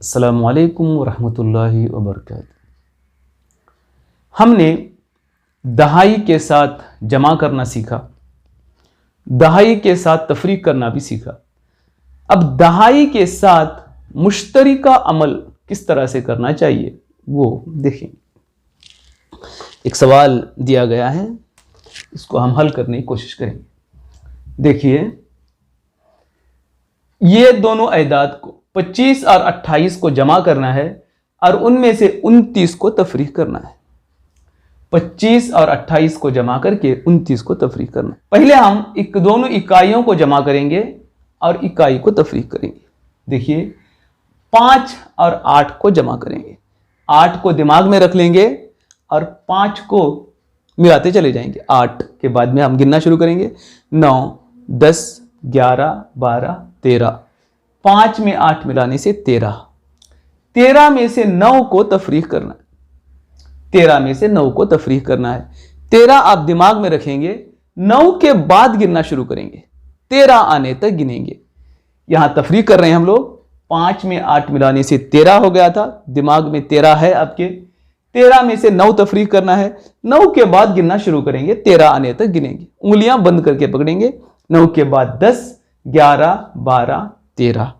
अस्सलामु अलैकुम वरहमतुल्लाहि वबरकातुहू। हमने दहाई के साथ जमा करना सीखा, दहाई के साथ तफरीक करना भी सीखा। अब दहाई के साथ मुश्तरिका अमल किस तरह से करना चाहिए वो देखें। एक सवाल दिया गया है, इसको हम हल करने की कोशिश करेंगे। देखिए, ये दोनों अहदाद को 25 और 28 को जमा करना है और उनमें से 29 को तफरीक करना है। 25 और 28 को जमा करके 29 को तफरीक करना है। पहले हम दोनों इकाइयों को जमा करेंगे और इकाई को तफरीक करेंगे। देखिए, 5 और 8 को जमा करेंगे। 8 को दिमाग में रख लेंगे और 5 को मिलाते चले जाएंगे। 8 के बाद में हम गिनना शुरू करेंगे। 9, 10, 11, 12, 13। 5 में 8 मिलाने से 13। 13 में से 9 को तफरीक करना है। 13 में से 9 को तफरीक करना है। 13 आप दिमाग में रखेंगे, 9 के बाद गिनना शुरू करेंगे, 13 आने तक गिनेंगे। यहां तफरीक कर रहे हैं हम लोग। 5 में 8 मिलाने से 13 हो गया था, दिमाग में 13 है आपके। 13 में से 9 तफरीक करना है। 9 के बाद गिनना शुरू करेंगे, 13 आने तक गिनेंगे। उंगलियां बंद करके पकड़ेंगे। 9 के बाद 10, 11, 12, 13,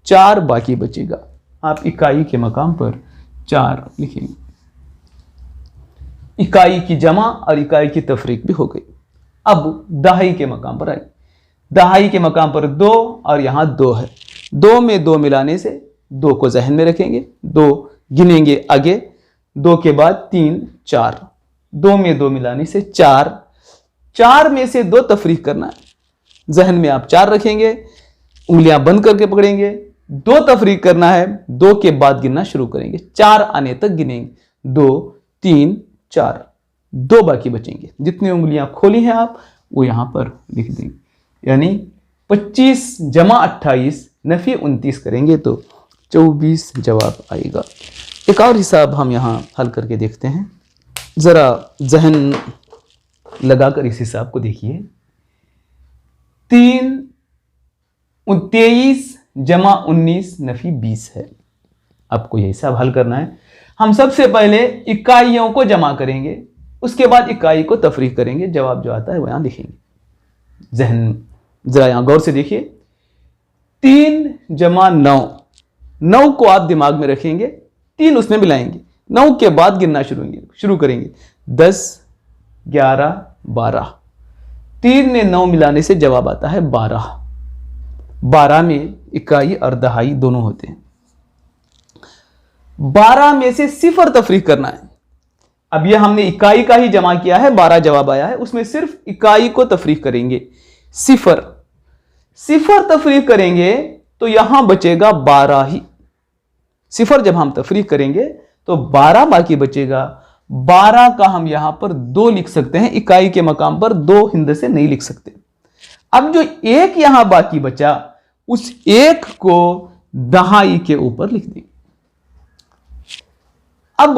4 बाकी बचेगा। आप इकाई के मकाम पर 4 लिखेंगे। इकाई की जमा और इकाई की तफरीक भी हो गई। अब दहाई के मकाम पर आइए। दहाई के मकाम पर 2 और यहां 2 है। 2 में 2 मिलाने से 2 को जहन में रखेंगे, 2 गिनेंगे आगे। 2 के बाद 3, 4। 2 में 2 मिलाने से 4। 4 में से 2 तफरीक करना है। जहन में आप 4 रखेंगे, उंगलियां बंद करके पकड़ेंगे। 2 तफरीक करना है। 2 के बाद गिनना शुरू करेंगे, 4 आने तक गिनेंगे। 2, 3, 4, 2 बाकी बचेंगे। जितनी उंगलियां खोली हैं आप वो यहां पर लिख देंगे। यानी 25 जमा 28 नफी 29 करेंगे तो 24 जवाब आएगा। एक और हिसाब हम यहां हल करके देखते हैं। जरा जहन लगाकर इस हिसाब को देखिए। 23 जमा 19 नफी 20 है। आपको यह हिसाब हल करना है। हम सबसे पहले इकाइयों को जमा करेंगे, उसके बाद इकाई को तफरीक करेंगे। जवाब जो आता है वो यहां लिखेंगे। जहन जरा यहां गौर से देखिए। 3 जमा 9, 9 को आप दिमाग में रखेंगे, 3 उसमें मिलाएंगे। 9 के बाद गिनना शुरू करेंगे। 10, 11, 12। 3 में 9 मिलाने से जवाब आता है 12। 12 में इकाई और दहाई दोनों होते हैं। 12 में से 0 तफरीक करना है। अब यह हमने इकाई का ही जमा किया है, 12 जवाब आया है, उसमें सिर्फ इकाई को तफरीक करेंगे। 0 तफरीक करेंगे तो यहां बचेगा 12 ही। 0 जब हम तफरीक करेंगे तो 12 बाकी बचेगा। 12 का हम यहां पर 2 लिख सकते हैं। इकाई के मकाम पर 2 हिंद से नहीं लिख सकते। अब जो 1 यहां बाकी बचा, उस 1 को दहाई के ऊपर लिख देंगे। अब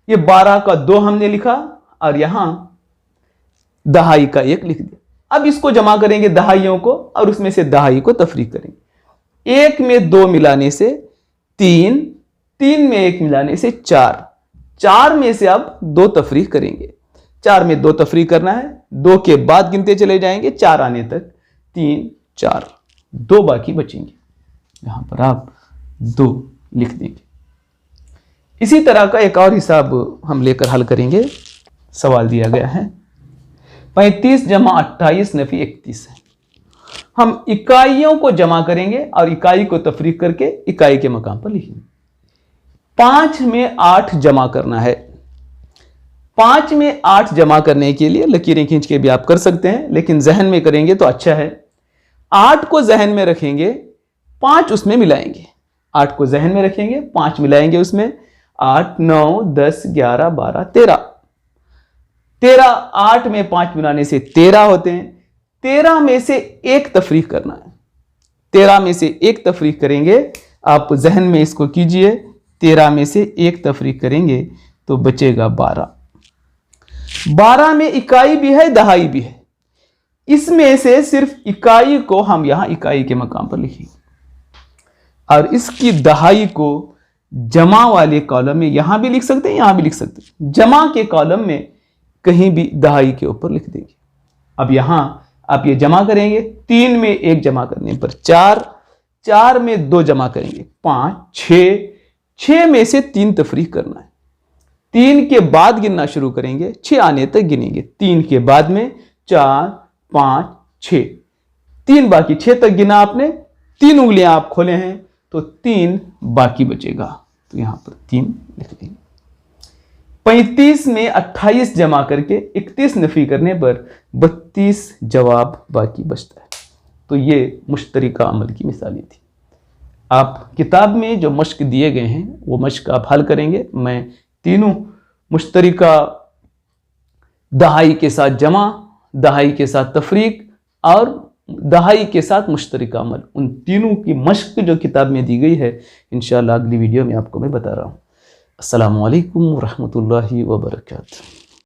ये 12 का 2 हमने लिखा और यहां दहाई का 1 लिख दिया। अब इसको जमा करेंगे दहाइयों को और उसमें से दहाई को तफरीक करेंगे। 1 में 2 मिलाने से 3, 3 में 1 मिलाने से 4। 4 में से अब 2 तफरीक करेंगे। 4 में 2 तफरीक करना है। 2 के बाद गिनते चले जाएंगे 4 आने तक। 3, 4, 2 बाकी बचेंगे। यहां पर आप 2 लिख देंगे। इसी तरह का एक और हिसाब हम लेकर हल करेंगे। सवाल दिया गया है 35 जमा 28 नफी 31 है। हम इकाइयों को जमा करेंगे और इकाई को तफरीक करके इकाई के मकाम पर लिखेंगे। 5 में 8 जमा करना है। 5 में 8 जमा करने के लिए लकीरें खींच के भी आप कर सकते हैं, लेकिन जहन में करेंगे तो अच्छा है। 8 को जहन में रखेंगे, 5 उसमें मिलाएंगे। 8 को जहन में रखेंगे, 5 मिलाएंगे उसमें। 8, 9, 10, 11, 12, 13। 13, 8 में 5 मिलाने से 13 होते हैं। 13 में से 1 तफरीक करना है। 13 में से 1 तफरीक करेंगे। आप जहन में इसको कीजिए। 13 में से 1 तफरीक करेंगे तो बचेगा 12। 12 में इकाई भी है, दहाई भी है। इसमें से सिर्फ इकाई को हम यहां इकाई के मकाम पर लिखेंगे और इसकी दहाई को जमा वाले कॉलम में, यहां भी लिख सकते हैं, यहां भी लिख सकते हैं, जमा के कॉलम में कहीं भी दहाई के ऊपर लिख देंगे। अब यहां आप ये जमा करेंगे, 3 में 1 जमा करने पर 4, 4 में 2 जमा करेंगे 5, 6 में से 3 तफरीक करना है। 3 के बाद गिनना शुरू करेंगे, 6 आने तक गिनेंगे। 3 के बाद में 4, 5, 6, 3 बाकी, 6 तक गिना आपने, 3 उंगलियां आप खोले हैं तो 3 बाकी बचेगा, तो यहां पर 3 लिख देंगे। 35 में 28 जमा करके 31 नफी करने पर 32 जवाब बाकी बचता है। तो ये मुश्तरिका अमल की मिसालें थी। आप किताब में जो मश्क दिए गए हैं वो मश्क आप हल करेंगे। मैं तीनों मुश्तरिका, दहाई के साथ जमा, दहाई के साथ तफरीक और दहाई के साथ मुश्तरिका अमल, उन तीनों की मश्क जो किताब में दी गई है, इंशाअल्लाह अगली वीडियो में आपको मैं बता रहा हूँ। अस्सलामु अलैकुम रहमतुल्लाहि व बरकातुहू।